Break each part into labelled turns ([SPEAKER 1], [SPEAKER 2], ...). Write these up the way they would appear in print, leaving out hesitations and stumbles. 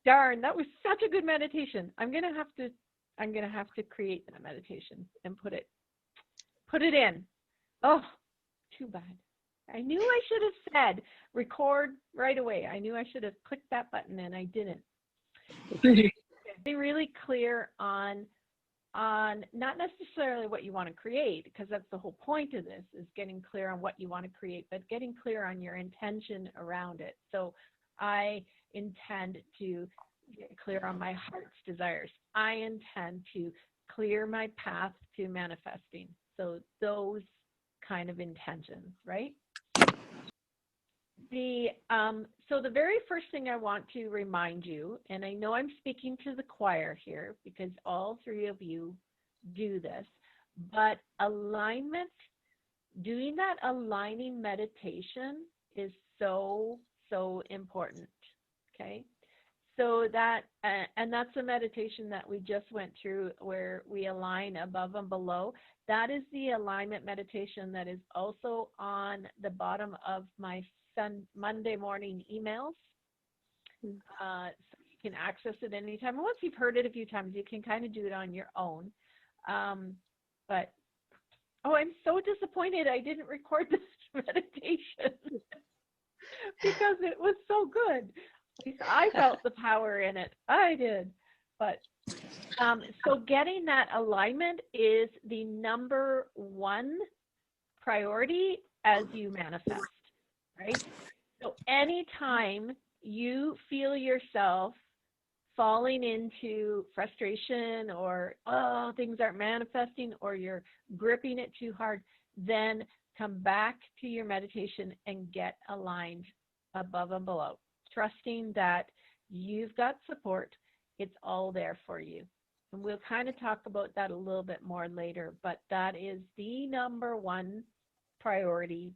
[SPEAKER 1] Darn, that was such a good meditation. I'm gonna have to create that meditation and put it in. Oh, too bad. I knew I should have said record right away. I knew I should have clicked that button and I didn't. Be really clear on not necessarily what you want to create, because that's the whole point of this, is getting clear on what you want to create, but getting clear on your intention around it. So I intend to get clear on my heart's desires. I intend to clear my path to manifesting. So those kind of intentions, right? So the very first thing I want to remind you, and I know I'm speaking to the choir here because all three of you do this, but alignment, doing that aligning meditation is so, so important. Okay. So that, and that's a meditation that we just went through where we align above and below. That is the alignment meditation that is also on the bottom of my Monday morning emails. So you can access it anytime. And once you've heard it a few times, you can kind of do it on your own. But, oh, I'm so disappointed I didn't record this meditation because it was so good. At least I felt the power in it. I did. But so getting that alignment is the number one priority as you manifest, right? So anytime you feel yourself falling into frustration or, oh, things aren't manifesting, or you're gripping it too hard, then come back to your meditation and get aligned above and below, trusting that you've got support. It's all there for you. And we'll kind of talk about that a little bit more later, but that is the number one priority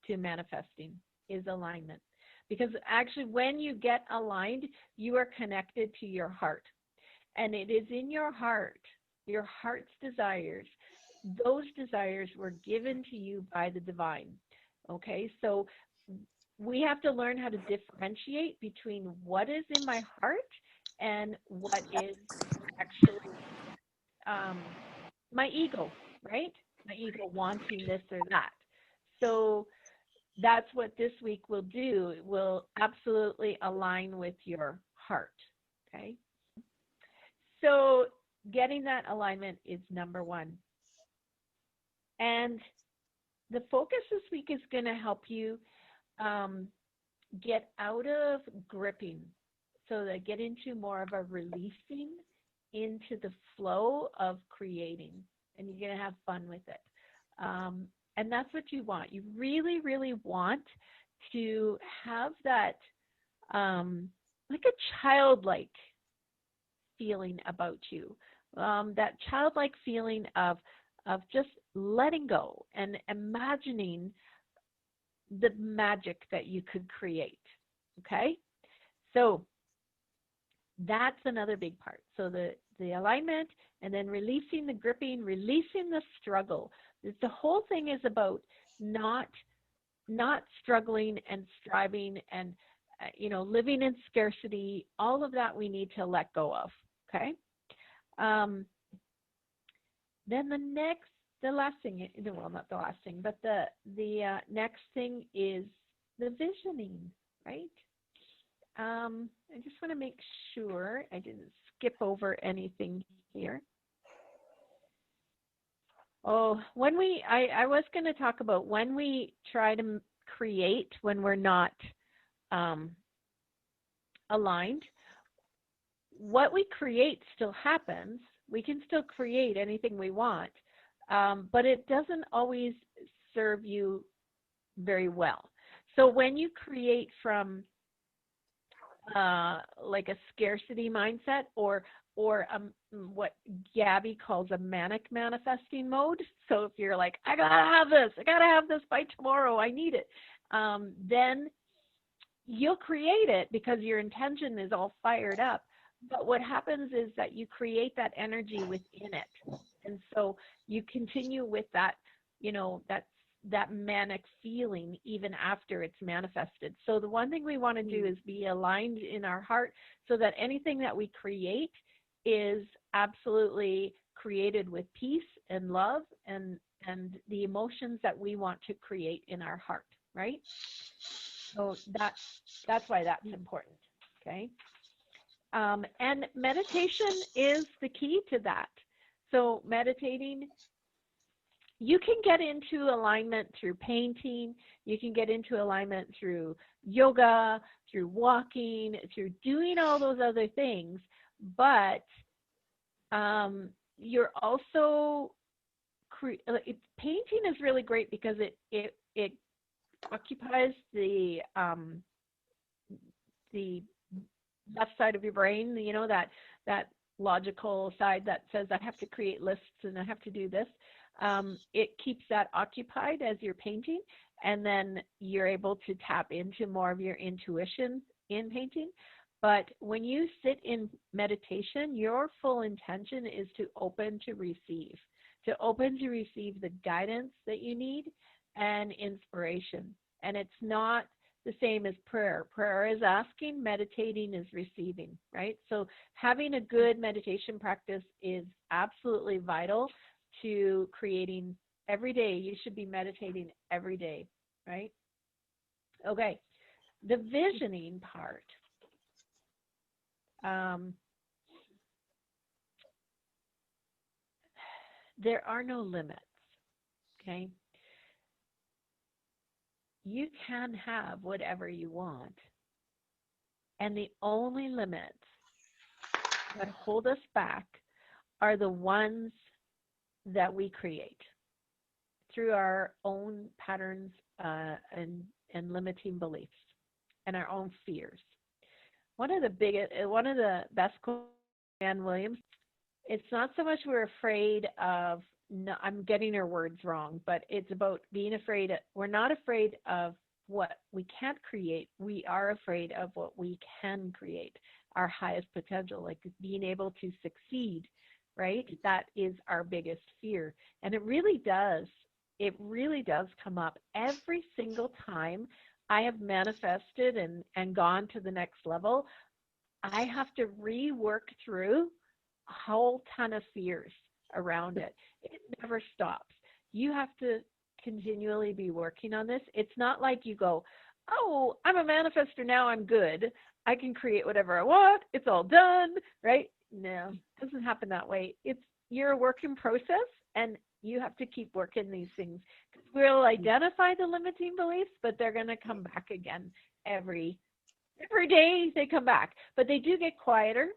[SPEAKER 1] to manifesting, is alignment. Because actually when you get aligned, you are connected to your heart. And it is in your heart's desires. Those desires were given to you by the divine. Okay, so we have to learn how to differentiate between what is in my heart and what is actually my ego, right? My ego wanting this or that. So that's what this week will do. It will absolutely align with your heart, okay? So getting that alignment is number one. And the focus this week is going to help you get out of gripping, so that get into more of a releasing, into the flow of creating, and you're going to have fun with it. And that's what you want. You really, really want to have that like a childlike feeling about you, that childlike feeling of just letting go and imagining the magic that you could create. Okay, so that's another big part. So the alignment, and then releasing the gripping, releasing the struggle. The whole thing is about not struggling and striving and living in scarcity. All of that we need to let go of. Okay. Then the last thing, well, not the last thing, but the next thing is the visioning, right? I just want to make sure I didn't skip over anything here. Oh, I was going to talk about when we try to create when we're not aligned, what we create still happens. We can still create anything we want, but it doesn't always serve you very well. So when you create from like a scarcity mindset, or what Gabby calls a manic manifesting mode. So if you're like, I gotta have this by tomorrow, I need it, then you'll create it because your intention is all fired up. But what happens is that you create that energy within it. And so you continue with that, that manic feeling even after it's manifested. So the one thing we want to do is be aligned in our heart so that anything that we create is absolutely created with peace and love and the emotions that we want to create in our heart, right? So that's why that's important. Okay. And meditation is the key to that. So meditating, you can get into alignment through painting. You can get into alignment through yoga, through walking, through doing all those other things. But you're also painting is really great because it occupies the left side of your brain, you know, that logical side that says I have to create lists and I have to do this. It keeps that occupied as you're painting, and then you're able to tap into more of your intuition in painting. But when you sit in meditation, your full intention is to open to receive the guidance that you need and inspiration. And it's not the same as prayer. Prayer is asking, meditating is receiving, right? So having a good meditation practice is absolutely vital to creating every day. You should be meditating every day, right? Okay, the visioning part. There are no limits, okay? You can have whatever you want. And the only limits that hold us back are the ones that we create through our own patterns and limiting beliefs and our own fears. One of the best quotes, Anne Williams, it's not so much we're afraid of, no, I'm getting her words wrong, but it's about being afraid. We're not afraid of what we can't create. We are afraid of what we can create, our highest potential, like being able to succeed, right? That is our biggest fear. And it really does come up every single time I have manifested and gone to the next level. I have to rework through a whole ton of fears around it. It never stops. You have to continually be working on this. It's not like you go, oh, I'm a manifestor now, I'm good. I can create whatever I want. It's all done, right? No, it doesn't happen that way. You're a work in process, and you have to keep working these things. We'll identify the limiting beliefs, but they're going to come back again every day. They come back, but they do get quieter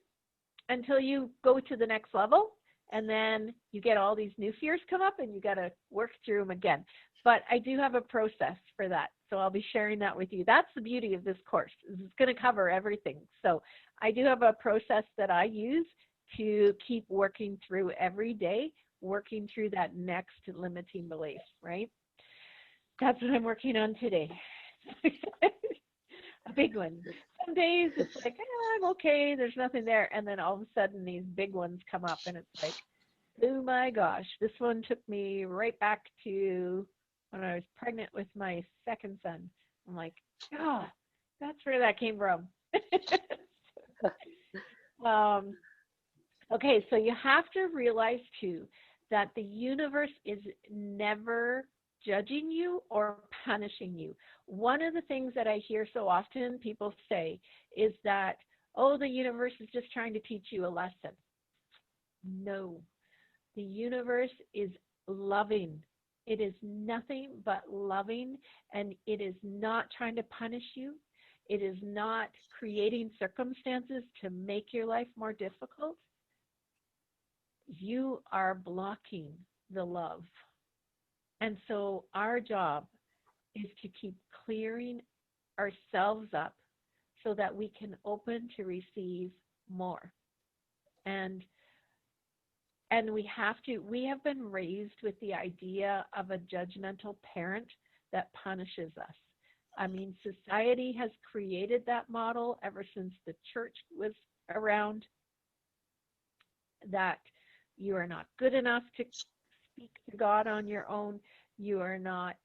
[SPEAKER 1] until you go to the next level, and then you get all these new fears come up, and you got to work through them again. But I do have a process for that, so I'll be sharing that with you. That's the beauty of this course. It's going to cover everything. So I do have a process that I use to keep working through every day, working through that next limiting belief, right? That's what I'm working on today. A big one. Some days it's like, I'm okay, there's nothing there. And then all of a sudden these big ones come up, and it's like, oh my gosh, this one took me right back to when I was pregnant with my second son. I'm like, oh, that's where that came from. Okay, so you have to realize too that the universe is never judging you or punishing you. One of the things that I hear so often people say is that, oh, the universe is just trying to teach you a lesson. No, the universe is loving. It is nothing but loving, and it is not trying to punish you. It is not creating circumstances to make your life more difficult. You are blocking the love. And so our job is to keep clearing ourselves up so that we can open to receive more. And we have been raised with the idea of a judgmental parent that punishes us. I mean, society has created that model ever since the church was around, that you are not good enough to speak to God on your own. You are not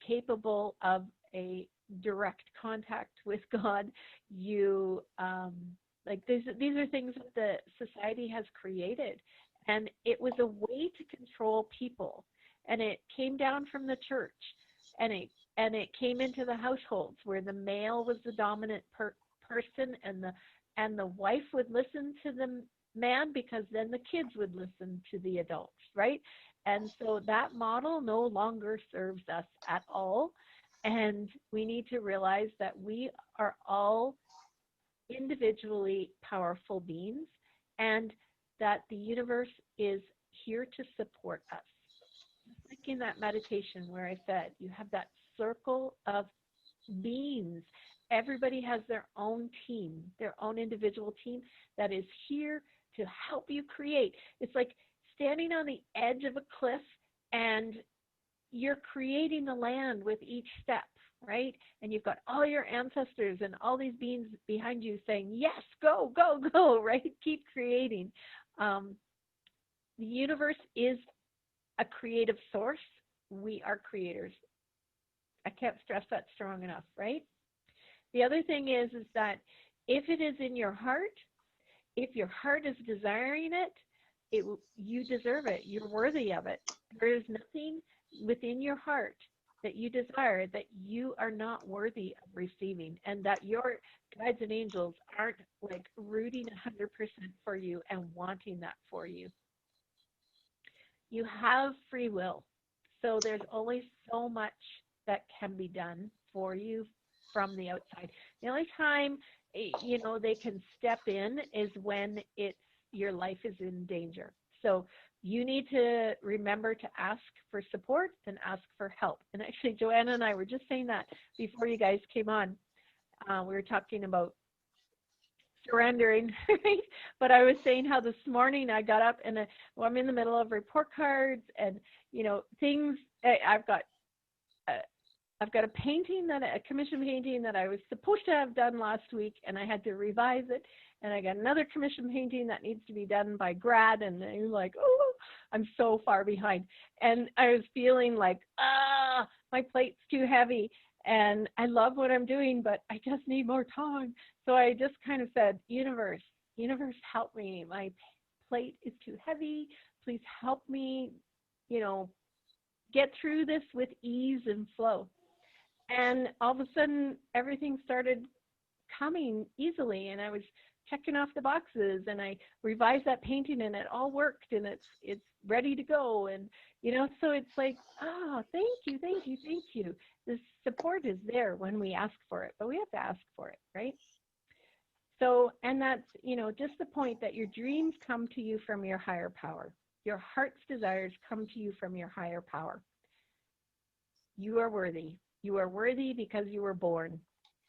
[SPEAKER 1] capable of a direct contact with God. You like these are things that the society has created, and it was a way to control people, and it came down from the church, and it came into the households where the male was the dominant person, and the wife would listen to the man because then the kids would listen to the adults, right? And so that model no longer serves us at all. And we need to realize that we are all individually powerful beings, and that the universe is here to support us. Like in that meditation where I said, you have that circle of beings. Everybody has their own team, their own individual team that is here to help you create. It's like standing on the edge of a cliff, and you're creating the land with each step, right? And you've got all your ancestors and all these beings behind you saying, yes, go, go, go, right? Keep creating. The universe is a creative source. We are creators. I can't stress that strong enough, right? The other thing is that if it is in your heart, if your heart is desiring it, you deserve it. You're worthy of it. There is nothing within your heart that you desire that you are not worthy of receiving, and that your guides and angels aren't like rooting 100% for you and wanting that for you. You have free will. So there's only so much that can be done for you from the outside. The only time they can step in is when your life is in danger. So you need to remember to ask for support and ask for help. And actually, Joanna and I were just saying that before you guys came on. We were talking about surrendering, right? But I was saying how this morning I got up and I'm in the middle of report cards and things. I've got a painting a commission painting that I was supposed to have done last week, and I had to revise it. And I got another commission painting that needs to be done by grad, and I'm like, oh, I'm so far behind. And I was feeling like, my plate's too heavy, and I love what I'm doing, but I just need more time. So I just kind of said, universe, help me. My plate is too heavy. Please help me, get through this with ease and flow. And all of a sudden, everything started coming easily, and I was checking off the boxes, and I revised that painting, and it all worked, and it's ready to go. And so it's like, thank you. The support is there when we ask for it, but we have to ask for it, right? So, and that's just the point that your dreams come to you from your higher power. Your heart's desires come to you from your higher power. You are worthy. You are worthy because you were born.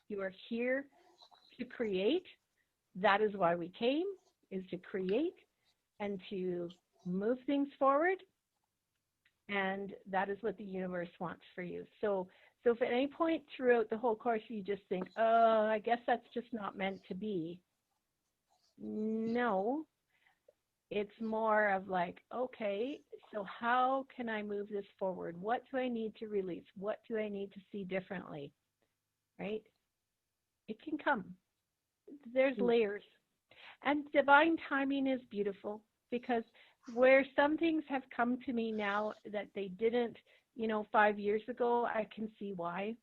[SPEAKER 1] You are here to create. That is why we came, is to create and to move things forward. And that is what the universe wants for you. So if at any point throughout the whole course you just think, oh, I guess that's just not meant to be. No, it's more of like, okay, so how can I move this forward? What do I need to release? What do I need to see differently? Right? It can come. There's layers. And divine timing is beautiful, because where some things have come to me now that they didn't, 5 years ago, I can see why.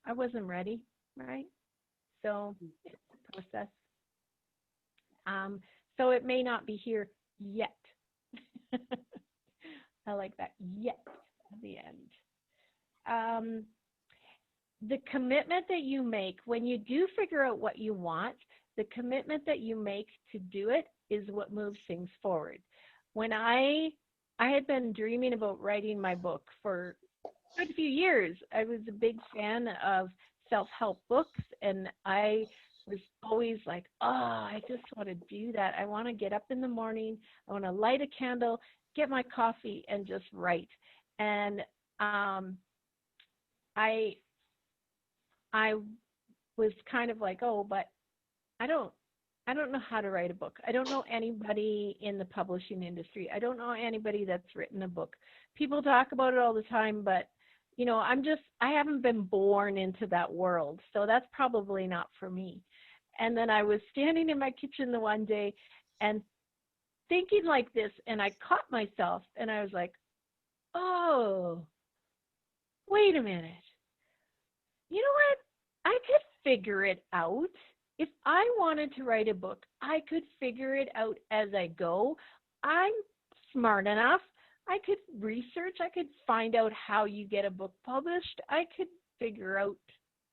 [SPEAKER 1] I wasn't ready, right? So it's a process. So it may not be here yet. I like that, yet, at the end. The commitment that you make when you do figure out what you want, the commitment that you make to do it is what moves things forward. When I had been dreaming about writing my book for quite a few years. I was a big fan of self-help books, and I was always like, I just want to do that. I want to get up in the morning. I want to light a candle, get my coffee, and just write. And I was kind of like, but I don't I don't know how to write a book. I don't know anybody in the publishing industry. I don't know anybody that's written a book. People talk about it all the time, but I haven't been born into that world. So that's probably not for me. And then I was standing in my kitchen the one day and thinking like this, and I caught myself and I was like, oh, wait a minute. You know what? I could figure it out. If I wanted to write a book, I could figure it out as I go. I'm smart enough. I could research. I could find out how you get a book published. I could figure out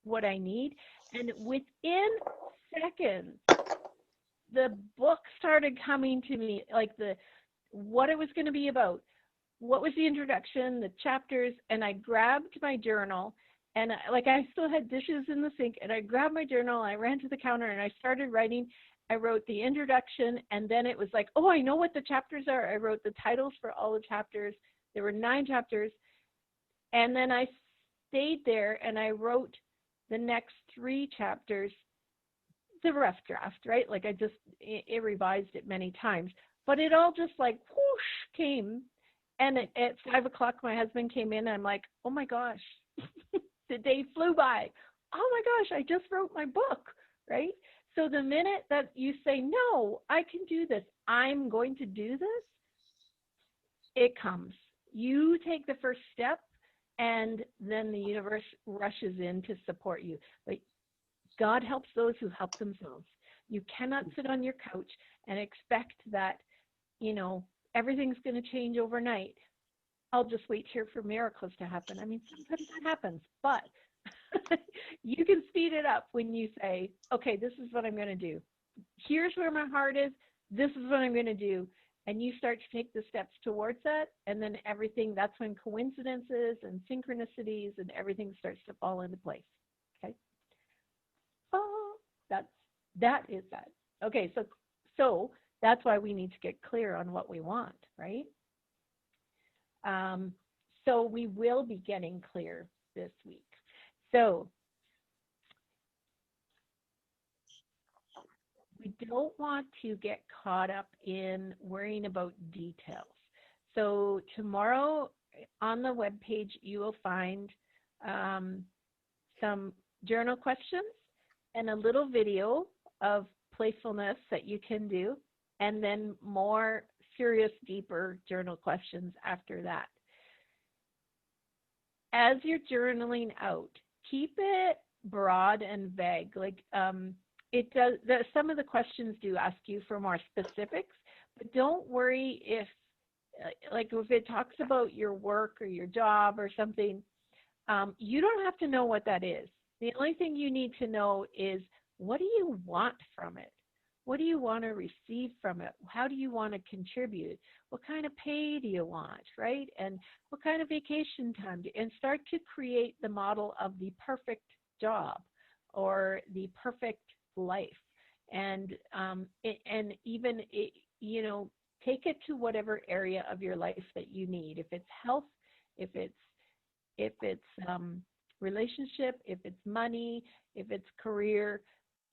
[SPEAKER 1] what I need. And within seconds, the book started coming to me, like what it was going to be about, what was the introduction, the chapters, and I grabbed my journal and I still had dishes in the sink, and I grabbed my journal and I ran to the counter and I started writing. I wrote the introduction, and then it was like, oh, I know what the chapters are. I wrote the titles for all the chapters. There were 9 chapters. And then I stayed there and I wrote the next 3 chapters, the rough draft, right? Like it revised it many times, but it all just like whoosh came. And at 5 o'clock, my husband came in and I'm like, oh my gosh, the day flew by. Oh my gosh, I just wrote my book, right? So the minute that you say, no, I can do this, I'm going to do this, it comes. You take the first step, and then the universe rushes in to support you. But God helps those who help themselves. You cannot sit on your couch and expect that, everything's going to change overnight. I'll just wait here for miracles to happen. I mean, sometimes that happens, but you can speed it up when you say, okay, this is what I'm going to do. Here's where my heart is. This is what I'm going to do. And you start to take the steps towards that. And then that's when coincidences and synchronicities and everything starts to fall into place. Okay. Oh, that is that. Okay. So that's why we need to get clear on what we want, right? So we will be getting clear this week. So we don't want to get caught up in worrying about details. So tomorrow on the webpage, you will find some journal questions and a little video of playfulness that you can do, and then more serious, deeper journal questions after that. As you're journaling out, keep it broad and vague. It does. Some of the questions do ask you for more specifics, but don't worry if it talks about your work or your job or something. You don't have to know what that is. The only thing you need to know is, what do you want from it? What do you want to receive from it? How do you want to contribute? What kind of pay do you want, right? And what kind of vacation time? And start to create the model of the perfect job or the perfect life. And even, take it to whatever area of your life that you need. If it's health, if it's relationship, if it's money, if it's career,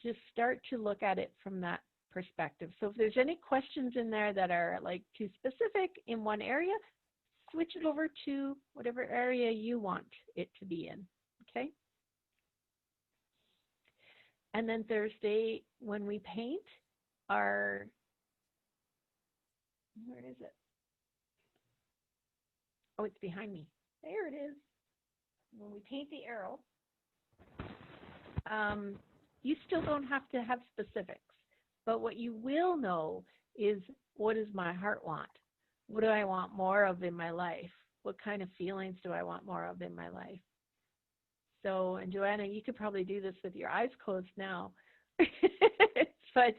[SPEAKER 1] just start to look at it from that perspective. So if there's any questions in there that are too specific in one area, switch it over to whatever area you want it to be in. Okay? And then Thursday, when we paint where is it? Oh, it's behind me. There it is. When we paint the arrow, you still don't have to have specifics, but what you will know is, what does my heart want? What do I want more of in my life? What kind of feelings do I want more of in my life? So, and Joanna, you could probably do this with your eyes closed now, but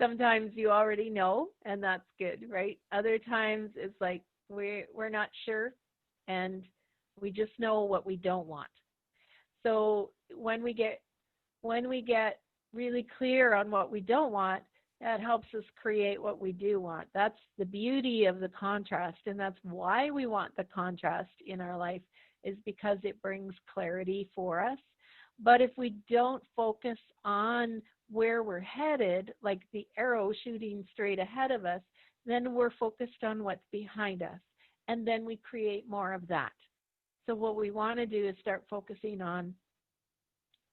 [SPEAKER 1] sometimes you already know, and that's good, right? Other times it's like we're not sure, and we just know what we don't want. So when we get really clear on what we don't want, that helps us create what we do want. That's the beauty of the contrast, and that's why we want the contrast in our life, is because it brings clarity for us. But if we don't focus on where we're headed, like the arrow shooting straight ahead of us, then we're focused on what's behind us. And then we create more of that. So what we want to do is start focusing on,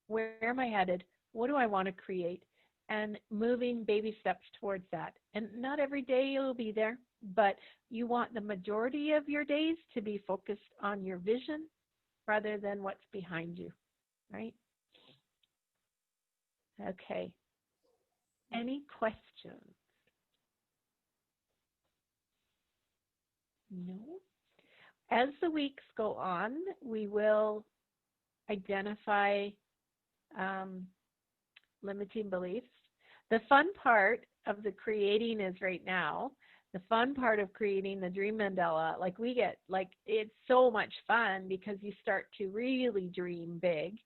[SPEAKER 1] where am I headed? What do I want to create? And moving baby steps towards that. And not every day you'll be there, but you want the majority of your days to be focused on your vision rather than what's behind you, right? Okay. Any questions? No? As the weeks go on, we will identify um, limiting beliefs. The fun part of the creating is right now, the fun part of creating the dream mandala, like we get, like it's so much fun because you start to really dream big.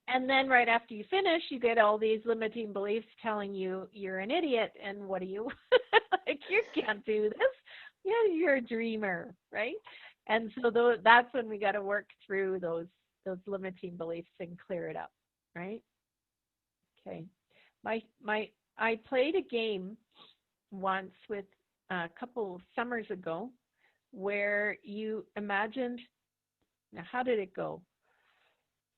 [SPEAKER 1] And then right after you finish, you get all these limiting beliefs telling you you're an idiot and what do you, like you can't do this. Yeah, you're a dreamer, right? And so that's when we got to work through those limiting beliefs and clear it up, right? Okay. I played a game once with a couple summers ago where you imagined, now how did it go?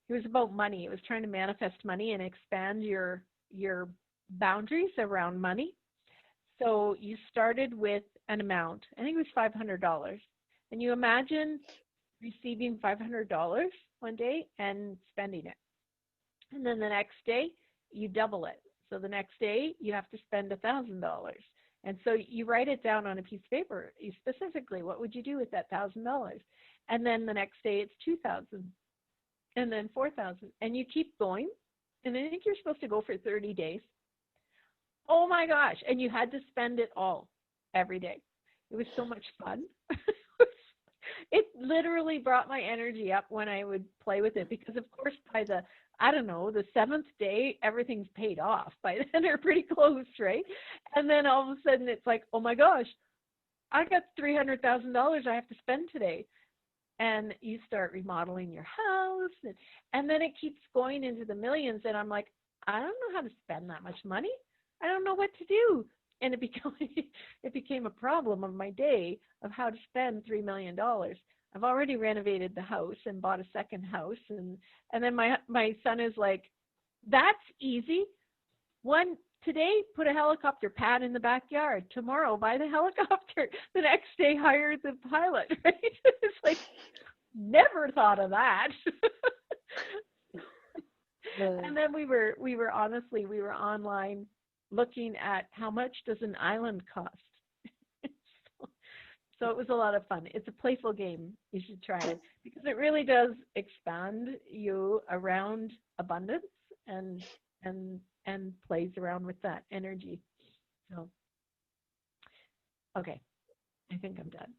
[SPEAKER 1] It was about money. It was trying to manifest money and expand your boundaries around money. So you started with an amount. I think it was $500. And you imagine receiving $500 one day and spending it. And then the next day, you double it. So the next day, you have to spend $1,000. And so you write it down on a piece of paper. You specifically, what would you do with that $1,000? And then the next day, it's 2,000. And then 4,000, and you keep going. And I think you're supposed to go for 30 days. Oh my gosh. And you had to spend it all every day. It was so much fun. It literally brought my energy up when I would play with it because, of course, by the, I don't know, the 7th day, everything's paid off. By then, they're pretty close, right? And then all of a sudden, it's like, oh my gosh, I got $300,000 I have to spend today. And you start remodeling your house, and then it keeps going into the millions. And I'm like, I don't know how to spend that much money. I don't know what to do. And it became a problem of my day of how to spend $3 million. I've already renovated the house and bought a second house. And then my son is like, that's easy. Today, put a helicopter pad in the backyard. Tomorrow, buy the helicopter. The next day, hire the pilot, right? It's like, never thought of that. And then we were online looking at how much does an island cost. So it was a lot of fun. It's a playful game. You should try it because it really does expand you around abundance and plays around with that energy. So, okay, I think I'm done.